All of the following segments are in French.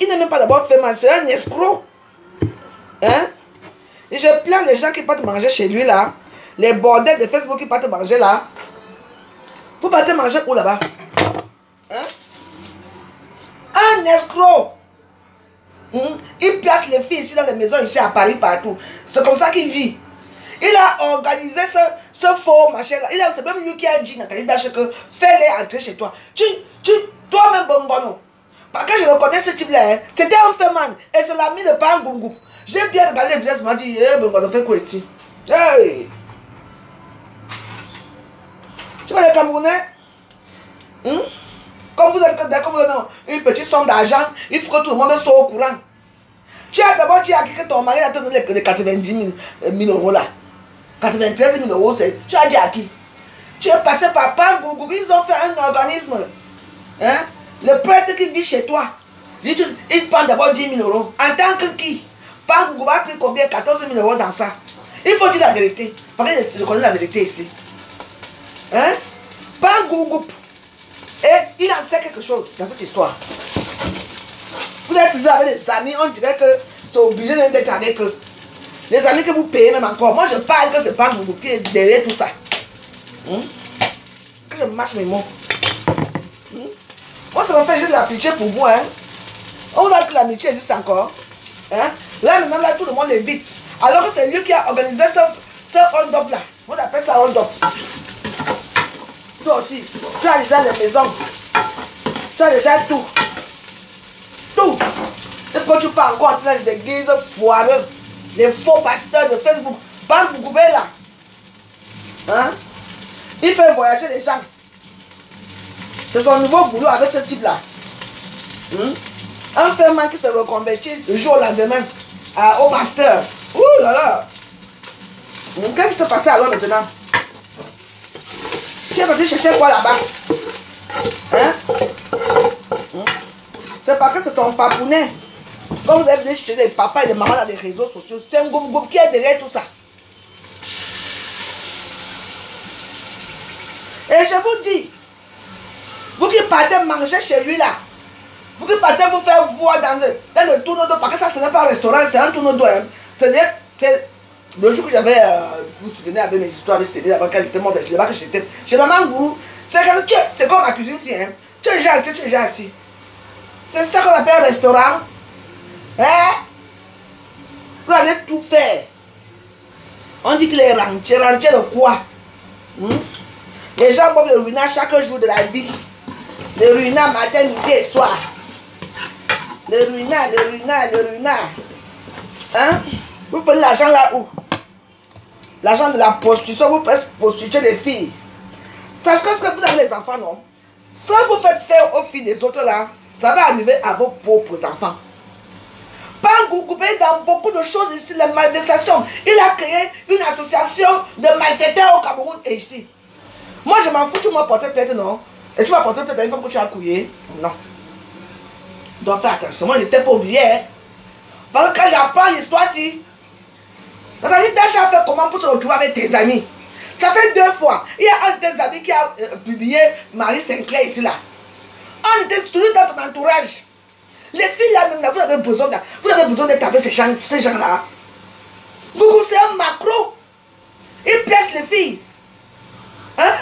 il n'est même pas d'abord fait mal, c'est un escroc. Hein? Et je plains les gens qui partent manger chez lui là. Les bordels de Facebook qui partent manger là. Vous partez manger où là-bas? Hein? Un escroc. Il place les filles ici dans les maisons, ici à Paris, partout. C'est comme ça qu'il vit. Il a organisé ce faux machin là. C'est même lui qui a dit, Nathalie Dache, que fais-les entrer chez toi. Toi-même, Bongono. Parce que je reconnais ce type-là, hein, c'était un féman. Et c'est l'ami de Pangungu. J'ai bien regardé les vidéos, je m'ai dit, Bongono, fais quoi ici? Hey! Tu vois les Camerounais? Comme vous avez une petite somme d'argent, il faut que tout le monde soit au courant. Tu as d'abord dit à qui que ton mari a donné les 90 000 euros là. 93 000 euros, tu as dit à qui? Tu es passé par Pangungu, ils ont fait un organisme. Hein? Le prêtre qui vit chez toi, il prend d'abord 10 000 euros. En tant que qui? Pangungu a pris combien? 14 000 euros dans ça. Il faut dire la vérité. Parce que je connais la vérité ici. Hein? Pangungu. Et il en sait quelque chose dans cette histoire. Vous êtes toujours avec des amis, on dirait que c'est obligé d'être avec eux. Les amis que vous payez même encore. Moi je parle que c'est Pangungu qui est derrière tout ça. Que je marche mes mots. Moi ça me fait juste de la pitié pour vous. Hein? On voit que l'amitié existe encore. Hein? Là maintenant là, tout le monde l'évite. Alors que c'est lui qui a organisé ce hold-up là. On appelle ça hold-up. Toi aussi, tu as déjà les maisons. Tu as déjà tout. Tout. C'est quand tu pars encore dans les églises foireux. Les faux pasteurs de Facebook. Pangungu là. Hein? Il fait voyager les gens. C'est son nouveau boulot avec ce type-là. Un fermant qui se reconvertit le jour au lendemain au master. Ouh là là. Qu'est-ce qui s'est passé alors maintenant? Tu es parti chercher quoi là-bas? Hein? C'est parce que c'est ton papounet. Quand vous avez venu chercher des papas et des mamans dans les réseaux sociaux, c'est un goum qui est derrière tout ça. Et je vous dis, vous qui partez manger chez lui là, vous qui partez vous faire voir dans le tourneau d'eau, parce que ça ce n'est pas un restaurant, c'est un tourneau d'eau. Hein. C'est le jour que j'avais, vous vous souvenez avec mes histoires avec Céline, avant qu'elle était morte, c'est là-bas que j'étais. Chez Maman Gourou, c'est comme ma cuisine ici. Hein. Tu es déjà assis. C'est ça qu'on appelle un restaurant. Hein? Vous allez tout faire. On dit que les rentiers de quoi? Les gens boivent le ruinat chaque jour de la vie. Le ruinat matin, midi et soir. Le ruinat. Hein? Vous prenez l'argent là où? L'argent de la prostitution, vous pouvez prostituer les filles. Sachez que vous avez les enfants, non? Si vous faites faire aux filles des autres là, ça va arriver à vos propres enfants. Pangungu est dans beaucoup de choses ici, les malversations. Il a créé une association de malfaiteurs au Cameroun et ici. Moi je m'en fous, tu m'as porté plainte, non? Et tu vas porter plainte à une femme que tu as couillé? Non. Donc fais attention, moi je n'étais pas oublié. Hein? Parce que quand j'apprends l'histoire ici, Nathalie Dache a fait comment pour te retrouver avec tes amis? Ça fait 2 fois. Il y a un de tes amis qui a publié Marie Sinclair ici là. On était toujours dans ton entourage. Les filles là même là, vous avez besoin d'être avec ces gens là. Google c'est un macro. Il pièce les filles. Hein?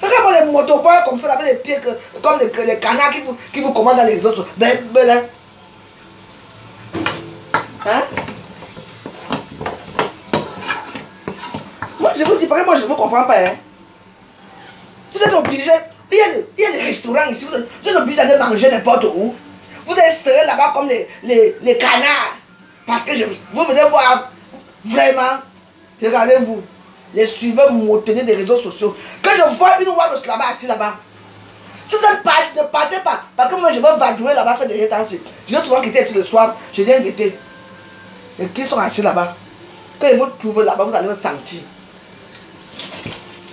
Regarde les motopoles comme ça avec les pieds comme les canards qui vous commandent dans les autres. Hein? Moi je vous dis, parce que moi je ne vous comprends pas. Hein? Vous êtes obligés. Il y a des restaurants ici, vous êtes obligés d'aller manger n'importe où. Vous êtes serrés là-bas comme les canards. Parce que vous venez voir vraiment. Regardez-vous. Les suiveurs motenés des réseaux sociaux. Quand je vois une Wallos là-bas, assis là-bas. Si vous êtes parti, ne partez pas. Parce que moi je vais vadrouiller là-bas ces derniers temps-ci. Je vais souvent quitter ici le soir. Je viens guetter. Et qui sont assis là-bas. Quand ils vont trouver là-bas, vous allez me sentir.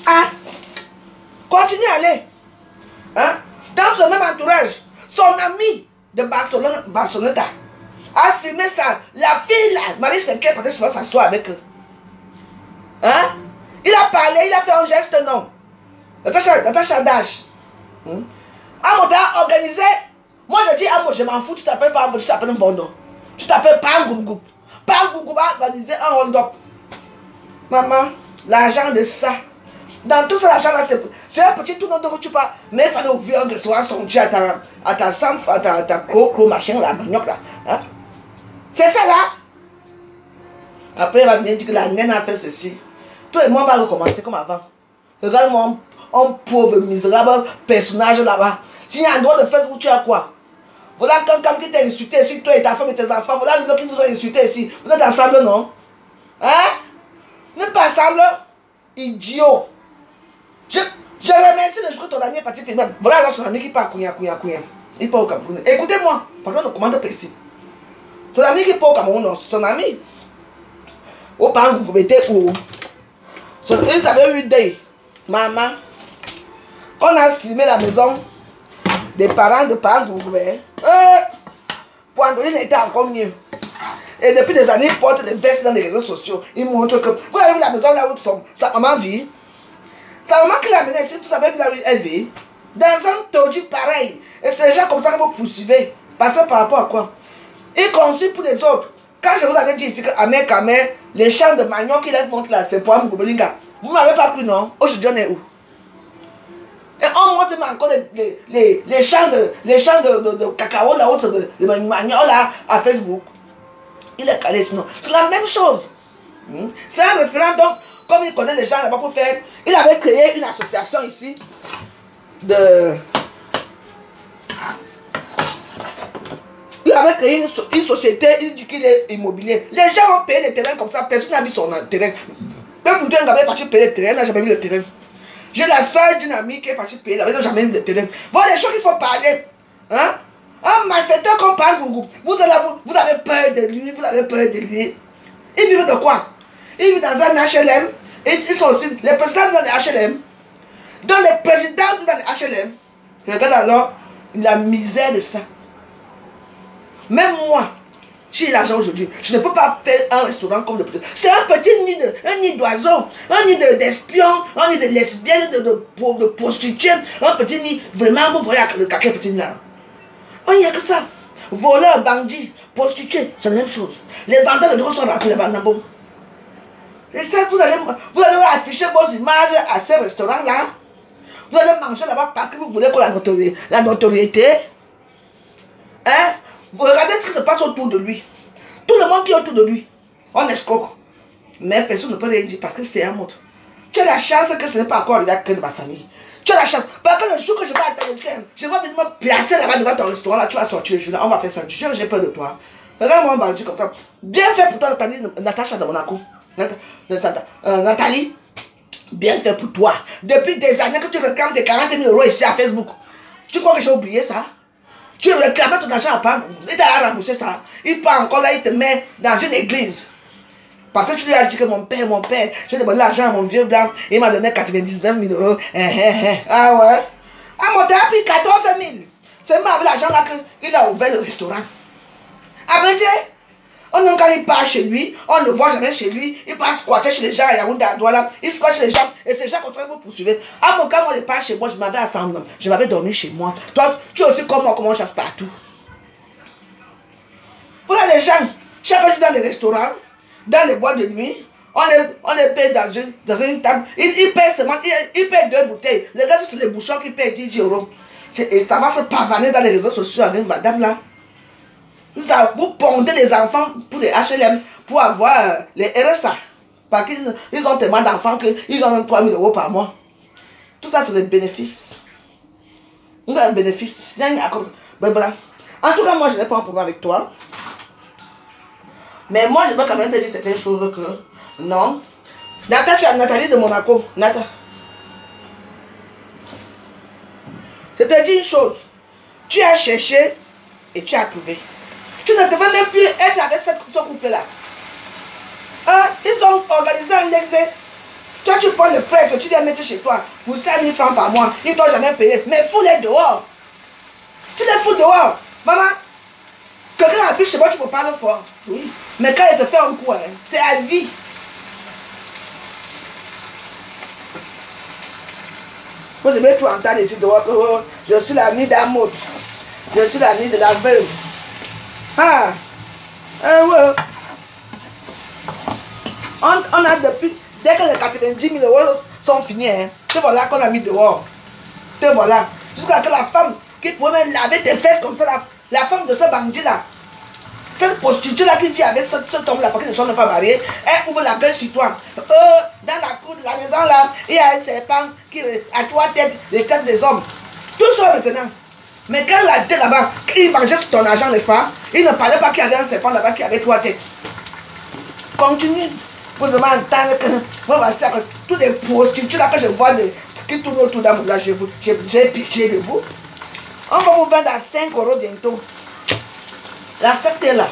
Ah! Continuez à aller. Hein? Dans ce même entourage, son ami de Barceloneta a filmé ça. La fille là, Marie Sinclair, peut-être souvent s'asseoir avec eux. Hein? Il a parlé, il a fait un geste, non. Natacha Dash a organisé Moi, je dis à moi, je m'en fous, tu t'appelles pas, tu t'appelles un bon nom. Tu t'appelles pas un groupe. Pas un groupe à organiser un hold-up. Maman, l'argent de ça. Dans tout ça, l'argent là, c'est un petit tournoi dont tu parles. Mais il fallait ouvrir un restaurant sondier à ta sample, à ta gros machin là, manioc là. Hein? C'est ça là. Après, il va venir dire que la naine a fait ceci. Toi et moi, on va recommencer comme avant. Regarde-moi, un pauvre, misérable personnage là-bas. S'il y a un droit de Facebook, tu as quoi? Voilà quelqu'un qui t'a insulté ici, toi et ta femme et tes enfants. Voilà l'autre qui vous ont insulté ici. Vous êtes ensemble, non? Hein? Vous n'êtes pas ensemble? Idiot. Je remercie de ce que ton ami est parti filmer. Voilà alors son ami qui part couillant. Il part au Cameroun. Écoutez-moi, par contre, on commande précis. Ton ami qui part au Cameroun, son ami. Au parent, vous mettez où? Ils avaient eu des maman. On a filmé la maison des parents vous pouvez. Poindoline était encore mieux. Et depuis des années, ils portent des vestes dans les réseaux sociaux. Ils montrent que. Vous avez vu la maison là où sa maman vit? Sa maman qui l'a amenée ici, vous savez là où elle vit? Dans un tordu pareil. Et c'est les gens comme ça que vous poursuivez. Parce que par rapport à quoi? Ils conçuent pour les autres. Quand je vous avais dit ici qu'à Kamé, les champs de manioc qu'il montre là, c'est pour Mougobelinga. Vous ne m'avez pas pris, non? Aujourd'hui, on est où? Et on montre encore les champs de cacao là, de manioc là, à Facebook. Il est calé sinon. C'est la même chose. C'est un référendum, comme il connaît les gens là-bas pour faire. Il avait créé une association ici il avait créé une société, il dit qu'il est immobilier. Les gens ont payé les terrains comme ça, personne n'a vu son terrain. Même Boudin avait parti payer le terrain, n'a jamais vu le terrain. J'ai la soeur d'une amie qui est partie payer, elle n'a jamais vu le terrain. Voilà les choses qu'il faut parler. Hein? Un malfaiteur comme Pangougou, vous avez peur de lui, vous avez peur de lui. Il vit de quoi? Il vit dans un HLM. Et ils sont aussi, les présidents dans les HLM. Donc les présidents dans les HLM. Regarde alors la misère de ça. Même moi, j'ai l'argent aujourd'hui, je ne peux pas faire un restaurant comme le petit. C'est un petit nid d'oiseaux, un nid d'espions, un nid de lesbiennes, de prostituées, un petit nid, vraiment, vous voyez le caca petit là. Il n'y a que ça. Voleurs, bandits, prostituées, c'est la même chose. Les vendeurs de drogue sont rentrés là-bas. Et ça, vous allez afficher vos images à ces restaurants-là. Vous allez manger là-bas parce que vous voulez qu'on la notoriété. Hein? Vous regardez ce qui se passe autour de lui. Tout le monde qui est autour de lui, on escroque. Mais personne ne peut rien dire parce que c'est un autre. Tu as la chance que ce n'est pas encore arrivé à quelqu'un de ma famille. Tu as la chance. Parce que le jour que je vais attendre, je vais venir me placer là-bas devant ton restaurant, là, tu vas sortir le jour, on va faire ça. J'ai peur de toi. Regarde-moi un bandit comme ça. Bien fait pour toi, Natacha de Monaco. Nathalie, bien fait pour toi. Depuis des années que tu réclames tes 40 000 € ici à Facebook. Tu crois que j'ai oublié ça? Tu réclamais ton argent à part, il t'a remboursé ça. Il part encore là, il te met dans une église. Parce que tu lui as dit que mon père, j'ai demandé l'argent à mon vieux blanc, il m'a donné 99 000 €. Ah ouais? Ah, mon père a pris 14 000. C'est même avec l'argent là qu'il a ouvert le restaurant. Après, quand il part chez lui, on ne le voit jamais chez lui, il part squatter chez les gens à Yaoundé, à Douala, il squatte chez les gens, et ces gens comme ça, ils vous poursuivez. À mon cas, moi, je pars chez moi, je m'avais assemblé, je m'avais dormi chez moi. Toi, tu es aussi comme moi, comment on chasse partout. Voilà les gens, chaque jour dans les restaurants, dans les boîtes de nuit, on les paye dans une table, ils payent seulement, ils payent 2 bouteilles. Les gars, c'est les bouchons qui payent 10 €. Et ça va se pavaner dans les réseaux sociaux avec madame là. Vous pondez les enfants pour les HLM pour avoir les RSA. Parce qu'ils ont tellement d'enfants qu'ils ont même 3 000 € par mois. Tout ça, c'est des bénéfices. Vous avez un bénéfice. En tout cas, moi, je n'ai pas un problème avec toi. Mais moi, je dois quand même te dire certaines choses que... Non. Nathalie de Monaco. Je te dis une chose. Tu as cherché et tu as trouvé. Tu ne devais même plus être avec ce couple-là. Ils ont organisé un exé. Toi, tu prends le prêtre, tu les mettre chez toi pour 5 000 francs par mois. Ils ne t'ont jamais payé. Mais fous-les dehors. Tu les fous dehors. Maman, quelqu'un habite chez moi, tu me parles fort. Oui. Mais quand il te fait un coup, c'est à vie. Vous devez tout entendre ici dehors que je suis l'ami d'Amout. Je suis l'ami de la veuve. Ah, ouais. On a depuis, dès que les 90 000 euros sont finis, hein, te voilà qu'on a mis dehors. Te voilà. Jusqu'à que la femme qui pouvait même laver tes fesses comme ça, la femme de ce bandit-là, cette prostituée-là qui vit avec cet homme-là, parce qu'ils ne sont pas mariés, elle ouvre la gueule sur toi. Dans la cour de la maison là, il y a un serpent qui a 3 têtes, les têtes des hommes. Tout ça maintenant. Mais quand la tête là-bas, il mangeait sur ton argent, n'est-ce pas? Il ne parlait pas qu'il y avait un serpent là-bas qui avait 3 têtes. Continue. Vous allez entendre que moi, voici tous les prostituées là que je vois qui tournent autour d'un là, j'ai pitié de vous. On va vous vendre à 5 euros bientôt. La secte est là.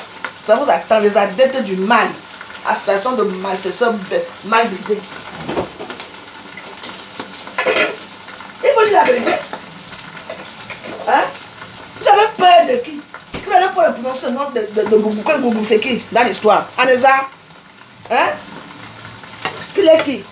Ça vous attend, les adeptes du mal. Association de malfaiteurs mal brisés. Il faut dire la vérité. Hein? Vous avez peur de qui? Vous avez peur de prononcer le nom de Boubou. Quel Boubou c'est qui dans l'histoire? Aneza? Hein? Il est qui?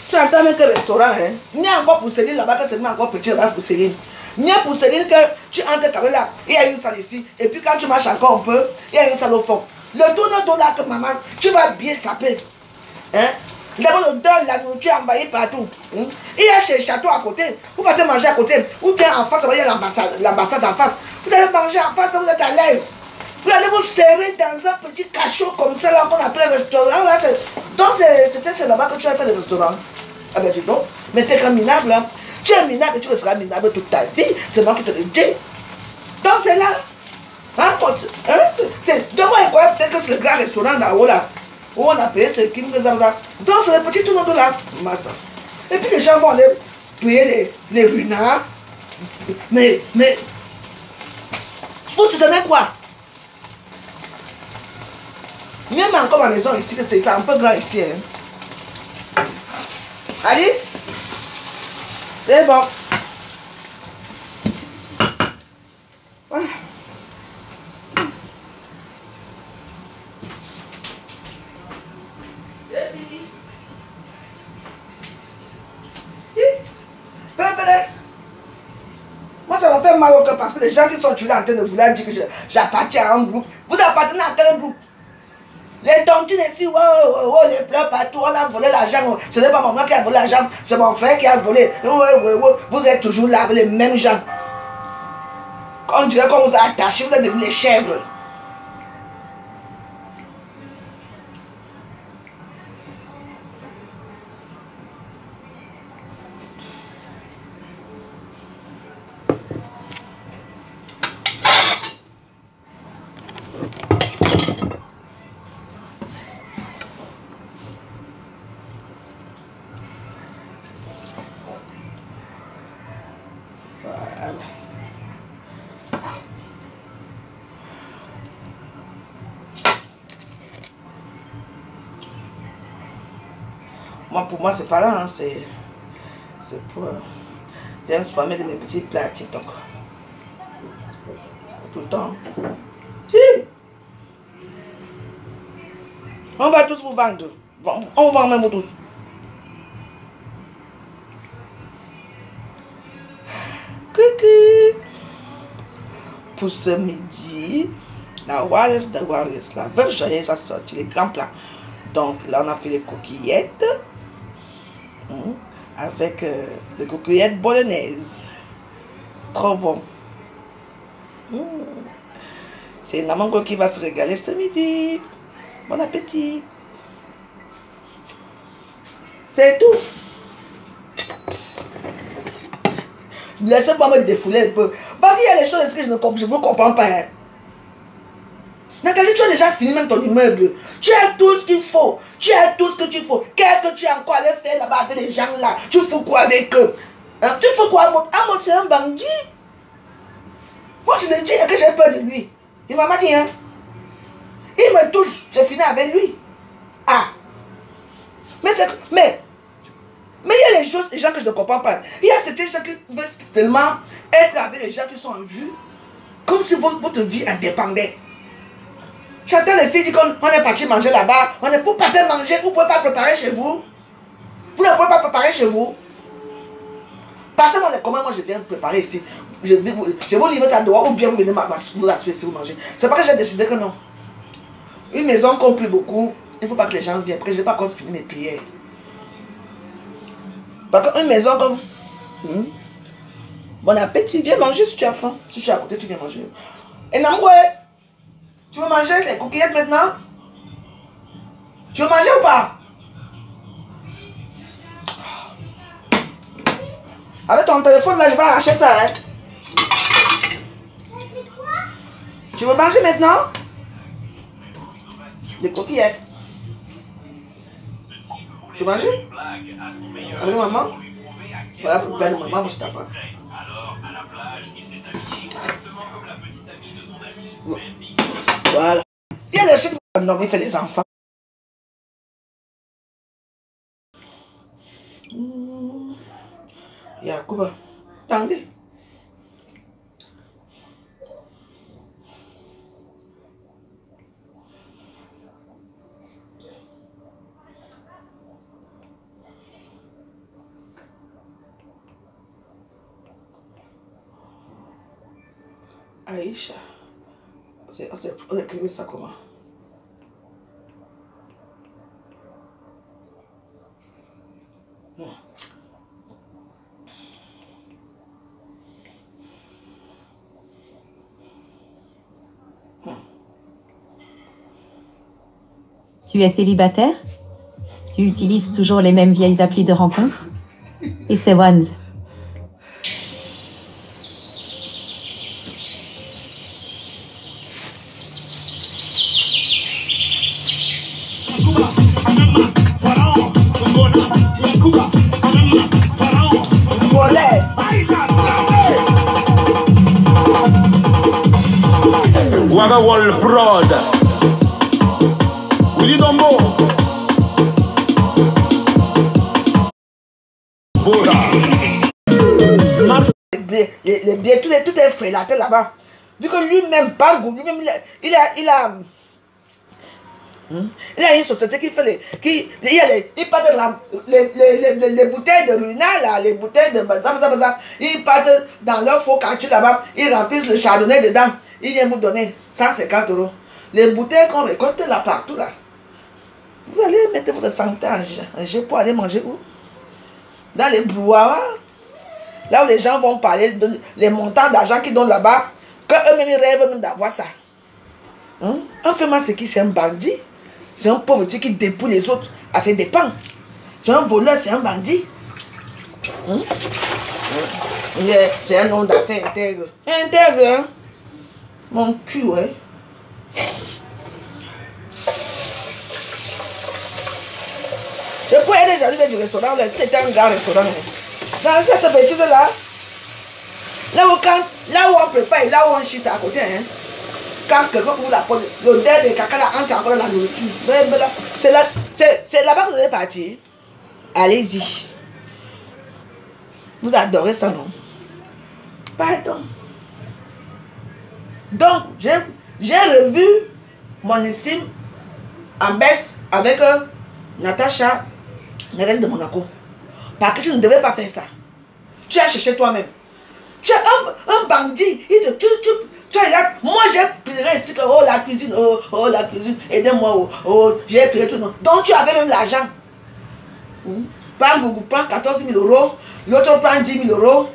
Tu entends même que restaurant, hein? Il y a encore pour Céline là-bas, que c'est encore petit là-bas pour Céline. Il y a pour Céline que tu entres quand même là, il y a une salle ici, et puis quand tu marches encore un peu, il y a une salle au fond. Le tournant là que maman, tu vas bien saper. Hein? D'abord l'odeur, la nourriture envahie partout. Hein? Il y a chez le château à côté, vous partez manger à côté, ou bien en face, il y a l'ambassade en face. Vous allez manger en face, vous êtes à l'aise. Vous allez vous serrer dans un petit cachot comme ça là qu'on appelle restaurant. Là, donc c'est là-bas que tu as fait le restaurant. Ah ben dis donc, mais t'es comme minable. Hein? Tu es minable et tu seras minable toute ta vie. C'est moi qui te le dis. Donc c'est là. Hein? C'est devant quoi peut-être que c'est le grand restaurant là-haut là. Où on a payé ce qui nous a. Donc c'est le petit tournoi de là. Massa. Et puis les gens vont aller payer les runards. Mais vous te donnez quoi? Même encore ma maison ici, que c'est un peu grand ici. Hein. Alice? C'est bon. Ah. C'est fini. Moi, ça m'a fait mal au cœur parce que les gens qui sont tués en train de vouloir dire que j'appartiens à un groupe. Vous appartenez à quel groupe? Les tontines ici, les pleurs partout, on a volé l'argent. Ce n'est pas maman qui a volé l'argent, c'est mon frère qui a volé. Vous êtes toujours là avec les mêmes gens. On dirait qu'on vous a attaché, vous êtes devenus les chèvres. Moi, pour moi, c'est pas là, hein, c'est pour... J'aime se mettre mes petits plats à TikTok. Tout le temps. Si! On va tous vous vendre. On vend même vous tous. Coucou! Pour ce midi, la Warriors, la veuve joyeuse a sorti les grands plats. Donc là, on a fait les coquillettes. Avec des coquillettes bolognaises. Trop bon. C'est Namango qui va se régaler ce midi. Bon appétit. C'est tout. Laissez-moi me défouler un peu. Parce qu'il y a des choses que je ne comprends pas. Hein. Nathalie, tu as déjà fini même ton immeuble. Tu as tout ce qu'il faut. Tu as tout ce que tu faut. Qu'est-ce que tu as encore à faire là-bas avec les gens là? Tu fais quoi avec eux? Hein? Tu fais quoi? Moi, c'est un bandit. Moi, je le dis que j'ai peur de lui. Il m'a dit, hein? Il me touche. J'ai fini avec lui. Ah. Mais il y a les gens que je ne comprends pas. Il y a certains gens qui veulent tellement être avec les gens qui sont en vue. Comme si votre vie indépendait. J'entends les filles dire qu'on est parti manger là-bas. On est pour partir manger, vous ne pouvez pas préparer chez vous. Vous ne pouvez pas préparer chez vous. Passez-moi les commandes, moi je viens préparer ici. Je vais vous livrer ça dehors ou bien vous venez nous la suivre si vous mangez. C'est pas que j'ai décidé que non. Une maison compte plus beaucoup. Il ne faut pas que les gens viennent. Après, je n'ai pas encore fini mes prières. Par contre, une maison comme... Bon appétit, viens manger si tu as faim. Si tu es à côté, tu viens manger. Et Namgwe, tu veux manger les coquillettes maintenant? Tu veux manger ou pas? Avec ton téléphone là, je vais arracher ça. Hein? Tu veux manger maintenant? Des coquillettes. Tu veux manger? Avec maman? Voilà pour faire de maman, vous savez pas. Voilà. Il y a des choses qui vont faire des enfants. Yakuba, attendez. Aïcha. On écrivait ça comment? Tu es célibataire? Tu utilises toujours les mêmes vieilles applis de rencontre? Et c'est Ones. Wagawal Prod Willy Dombo Boda Les biens, tout est frélaté là-bas. Du coup lui-même, Bangou, lui-même, il a une société qui fait il part de les bouteilles de Runa là, les bouteilles de Bazam, ils partent dans leur faux quartier là-bas, ils remplissent le chardonnay dedans, ils viennent vous donner 150 €. Les bouteilles qu'on récolte là partout là, vous allez mettre votre santé en jeu pour aller manger où? Dans les brouhahas, là où les gens vont parler de les montants d'argent qu'ils donnent là-bas, qu'eux-mêmes rêvent même d'avoir ça. Un fait c'est qui? C'est un bandit. C'est un pauvre type qui dépouille les autres à ses dépens. C'est un voleur, c'est un bandit. C'est un homme d'affaires intègre. Intègre, hein? Mon cul, ouais. Je peux aller déjà du restaurant, c'était un grand restaurant. Dans cette bêtise-là, là où on prépare, là où on chie, c'est à côté, hein. Quand quelqu'un ouvre la porte, l'odeur de caca là entre encore dans la nourriture. C'est là-bas que vous allez partir. Allez-y. Vous adorez ça, non? Pardon. Donc, j'ai revu mon estime en baisse avec Natacha, la reine de Monaco. Parce que tu ne devais pas faire ça. Tu as cherché toi-même. Tu es un bandit. Il te tue. Tu es là, moi j'ai pleuré ici que oh la cuisine, aidez-moi, j'ai pleuré tout. Non. Donc tu avais même l'argent. Prends 14 000 €, l'autre prend 10 000 €.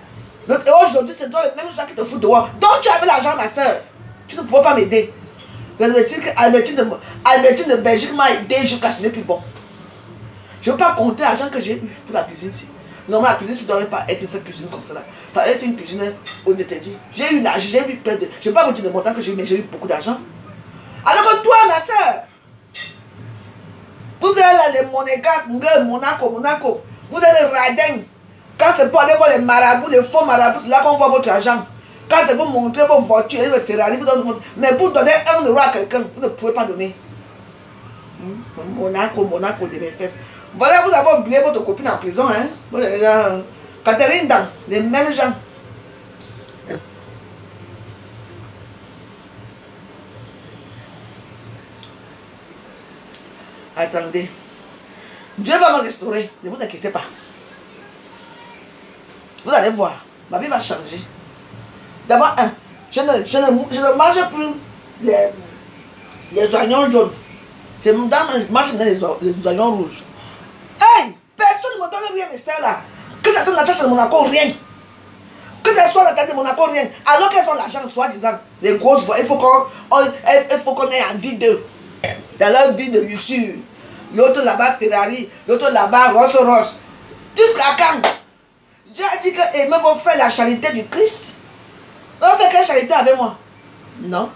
Et aujourd'hui, c'est toi le même gens qui te foutent dehors. Donc tu avais l'argent, ma soeur. Tu ne pouvais pas m'aider. Albertine de Belgique m'a aidé jusqu'à ce n'est plus bon. Je ne veux pas compter l'argent que j'ai eu pour la cuisine ici. Non, ma cuisine, ça ne doit pas être une cuisine comme ça. Ça doit être une cuisine où je te dis. J'ai eu l'argent, j'ai eu plein de... Je ne vais pas vous dire le montant que j'ai eu, mais j'ai eu beaucoup d'argent. Alors que toi, ma soeur, vous êtes là, les monégasques, Monaco. Vous êtes les radins. Quand c'est pour aller voir les marabouts, les faux marabouts, c'est là qu'on voit votre argent. Quand c'est pour montrer vos voitures, les Ferrari, vous donnez... Mais pour donner 1 € à quelqu'un, vous ne pouvez pas donner. Monaco de mes fesses. Voilà, vous avez oublié votre copine en prison, hein. Catherine Dan, les mêmes gens. Attendez. Dieu va me restaurer. Ne vous inquiétez pas. Vous allez voir. Ma vie va changer. D'abord, je ne mange plus les oignons jaunes. Je mange les oignons rouges. Hey! Personne ne me donne rien de ça là. Que ça donne l'argent chez Monaco, rien. Que ça soit la tête de Monaco, rien. Alors qu'elles ont l'argent, soi-disant, les grosses voix, il faut qu'on ait envie d'eux. Dans leur vie de luxure. L'autre là-bas, Ferrari. L'autre là-bas, Rolls-Royce. Jusqu'à quand? Dieu a dit que et même vont faire la charité du Christ. On fait quelle charité avec moi? Non,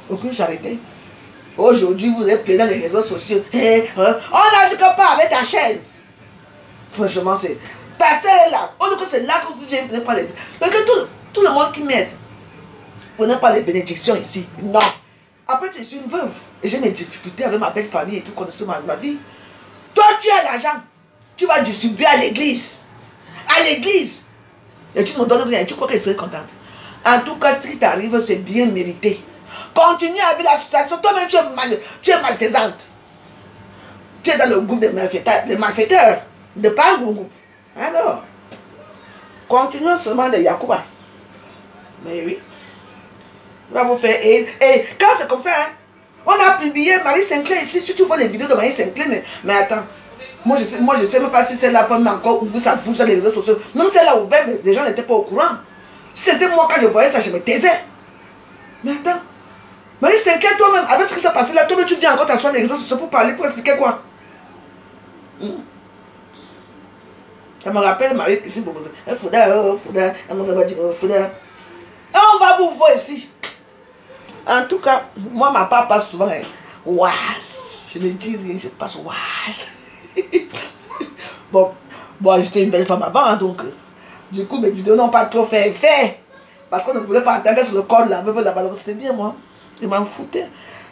aucune charité. Aujourd'hui, vous êtes plein dans les réseaux sociaux. On a dit que pas avec ta chaise. Franchement, c'est... Ta chaise est là. On dit que c'est là que vous n'avez pas les... Parce que tout le monde qui m'aide, on n'a pas les bénédictions ici. Non. Après, je suis une veuve. Et j'ai mes difficultés avec ma belle famille et tout, connaissez ma vie. Toi, tu as l'argent. Tu vas distribuer à l'église. À l'église. Et tu ne me donnes rien. Tu crois qu'elle serait contente? En tout cas, ce qui t'arrive, c'est bien mérité. Continue avec l'association. Toi-même, tu es malfaisante. Tu es dans le groupe des malfaiteurs. De pas mon groupe. Alors, continuons seulement de Yacouba. Mais oui. On va vous faire. Et quand c'est comme ça, hein, on a publié Marie Sinclair ici. Si tu vois les vidéos de Marie Sinclair, mais attends. Moi, je sais même pas si celle-là peut encore ouvrir sa bouche dans les réseaux sociaux. Même celle-là ouverte, les gens n'étaient pas au courant. Si c'était moi, quand je voyais ça, je me taisais. Mais attends. Marie Sinclair, toi-même, avec ce qui s'est passé là, toi-même, tu viens encore t'asseoir dans les réseaux sociaux pour parler, pour expliquer quoi? Ça me rappelle Marie ici, bon, elle faudra, elle me dit, faudra. On va vous voir ici. En tout cas, moi, ma part passe souvent, hein, ouas. Je ne dis rien, je passe ouas. Bon, j'étais une belle femme avant, hein, donc, du coup, mes vidéos n'ont pas trop fait effet. Parce qu'on ne voulait pas atteindre sur le code, la veuve là-bas, donc c'était bien, moi. Je m'en foutais.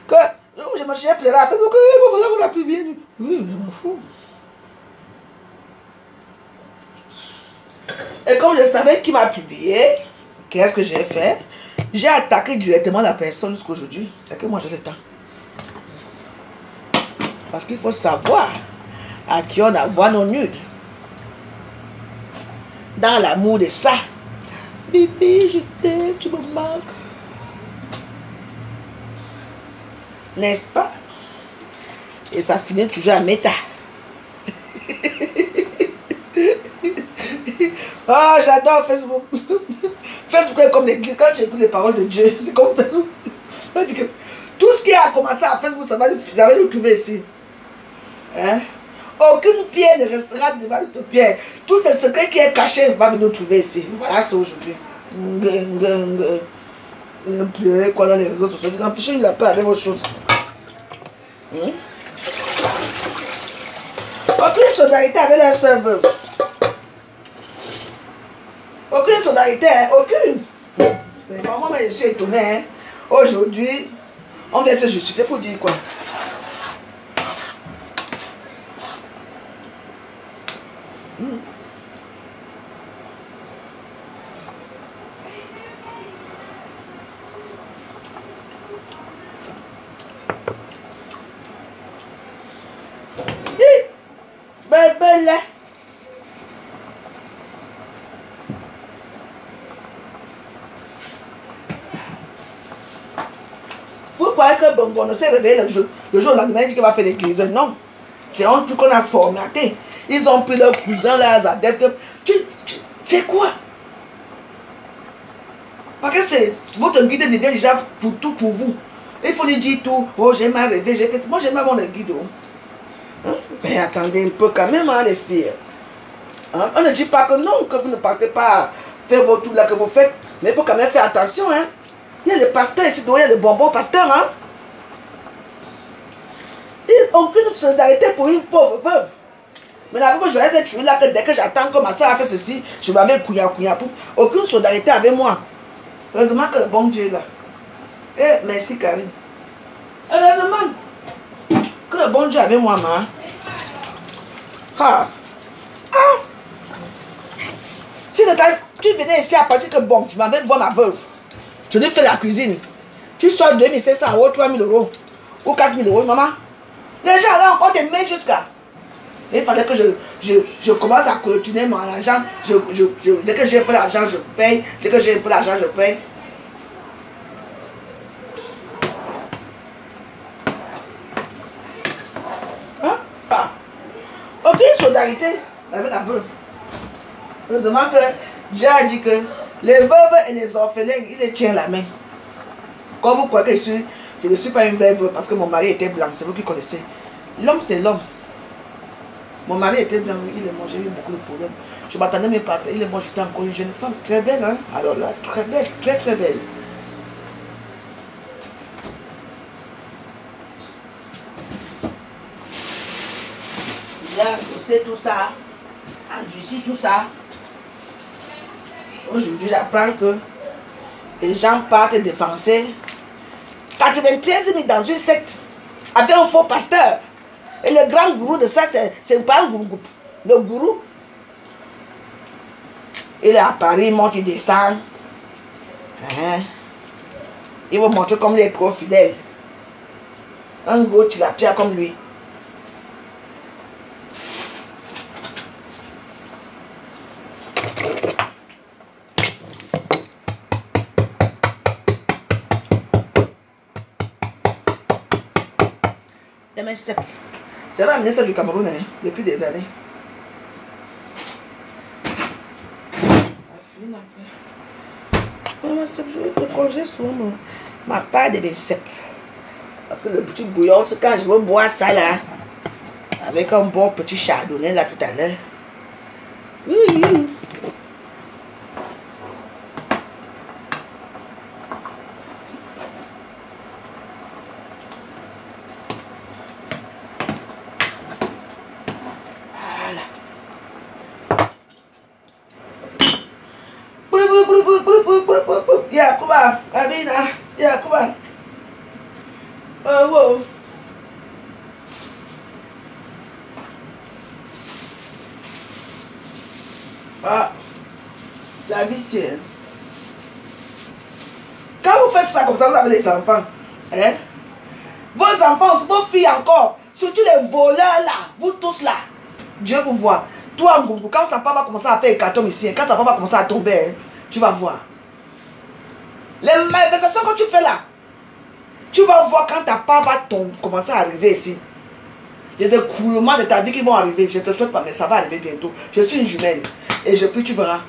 Que, je me suis pleuré après, donc, il fallait qu'on a publié. Oui, je m'en fous. Et comme je savais qui m'a publié, qu'est-ce que j'ai fait? J'ai attaqué directement la personne jusqu'à aujourd'hui. C'est que moi j'ai le temps. Parce qu'il faut savoir à qui on envoie nos nudes. Dans l'amour de ça. Bibi, je t'aime, tu me manques. N'est-ce pas? Et ça finit toujours à méta. Oh, j'adore Facebook. Facebook est comme l'église. Quand j'écoute les paroles de Dieu, c'est comme Facebook. Tout ce qui a commencé à Facebook, ça va nous trouver ici. Hein? Aucune pierre ne restera devant notre pierre. Tout le secret qui est caché va venir nous trouver ici. Voilà, c'est aujourd'hui. Pleurer quoi dans les réseaux sociaux. Empêchez la paix avec vos choses. Aucune solidarité avec la sœur veuve. Aucune solidarité, hein? Aucune. Maman, je suis étonnée. Hein? Aujourd'hui, on vient se justifier pour dire quoi? Bébé là. Vous croyez que Bonbon s'est réveillé le jour où la nuit dit qu'il va faire l'église? Non. C'est un truc qu'on a formaté. Ils ont pris leur cousin là, l'adepte. C'est quoi? Parce que c'est votre guide devient déjà pour tout pour vous. Il faut lui dire tout. Oh, j'ai mal rêvé, j'ai fait ça. Moi, j'aime avoir le guide. Mais attendez un peu quand même, hein, les filles. Hein? On ne dit pas que non, que vous ne partez pas faire vos trucs là que vous faites. Mais il faut quand même faire attention. Hein? Il y a les pasteurs ici, il y a les bonbons pasteurs. Hein? Ils n'ont aucune solidarité pour une pauvre veuve. Mais la veuve, je vais être tuée là que dès que j'attends que ma soeur a fait ceci, je vais avec couilla. Aucune solidarité avec moi. Heureusement que le bon Dieu est là. Eh, merci Karine. Heureusement que le bon Dieu est avec moi, ma. Ah. Ah. Si tu venais ici à partir que bon, tu m'avais voir ma veuve. Je lui fais la cuisine. Tu sors 2500 euros, 3000 euros ou 4000 euros, maman. Les gens là encore des mains jusqu'à. Il fallait que je commence à clôturer mon argent. Dès que j'ai un peu d'argent, je paye. Dès que j'ai un peu d'argent, je paye. Hein? Ah. Aucune solidarité avec la veuve. Heureusement que j'ai dit que les veuves et les orphelins, ils les tiennent la main. Comme vous croyez que je ne suis pas une vraie veuve parce que mon mari était blanc, c'est vous qui connaissez. L'homme, c'est l'homme. Mon mari était blanc, il est mort, j'ai eu beaucoup de problèmes. Je m'attendais même pas à ça, il est mort, j'étais encore une jeune femme, très belle, hein. Alors là, très belle, très très belle. Il a bossé tout ça, endurci tout ça. Aujourd'hui, j'apprends que les gens partent dépenser 93 000 dans une secte avec un faux pasteur. Et le grand gourou de ça, c'est pas un gourou. Le gourou, il est à Paris, il monte, il descend. Il va montrer comme il est trop fidèle. Un gros tilapia comme lui. J'avais amené ça du Cameroun hein, depuis des années. Je vais congé sur ma part de cèpes. Parce que le petit bouillon, c'est quand je veux boire ça là, avec un bon petit chardonnay là tout à l'heure. Yakuba, Abina, Yakuba. Oh, wow. Ah, la vie c'est. Quand vous faites ça comme ça, vous avez des enfants. Hein? Vos enfants, vos filles encore, surtout les voleurs là, vous tous là. Dieu vous voit. Toi, Ngougou, quand ta papa va commencer à faire hécatombe ici, quand ta papa va commencer à tomber, hein, tu vas voir. Les manifestations que tu fais là, tu vas voir quand ta part va commencer à arriver ici. Il y a des coulements de ta vie qui vont arriver. Je te souhaite pas, mais ça va arriver bientôt. Je suis une jumelle. Et puis tu verras.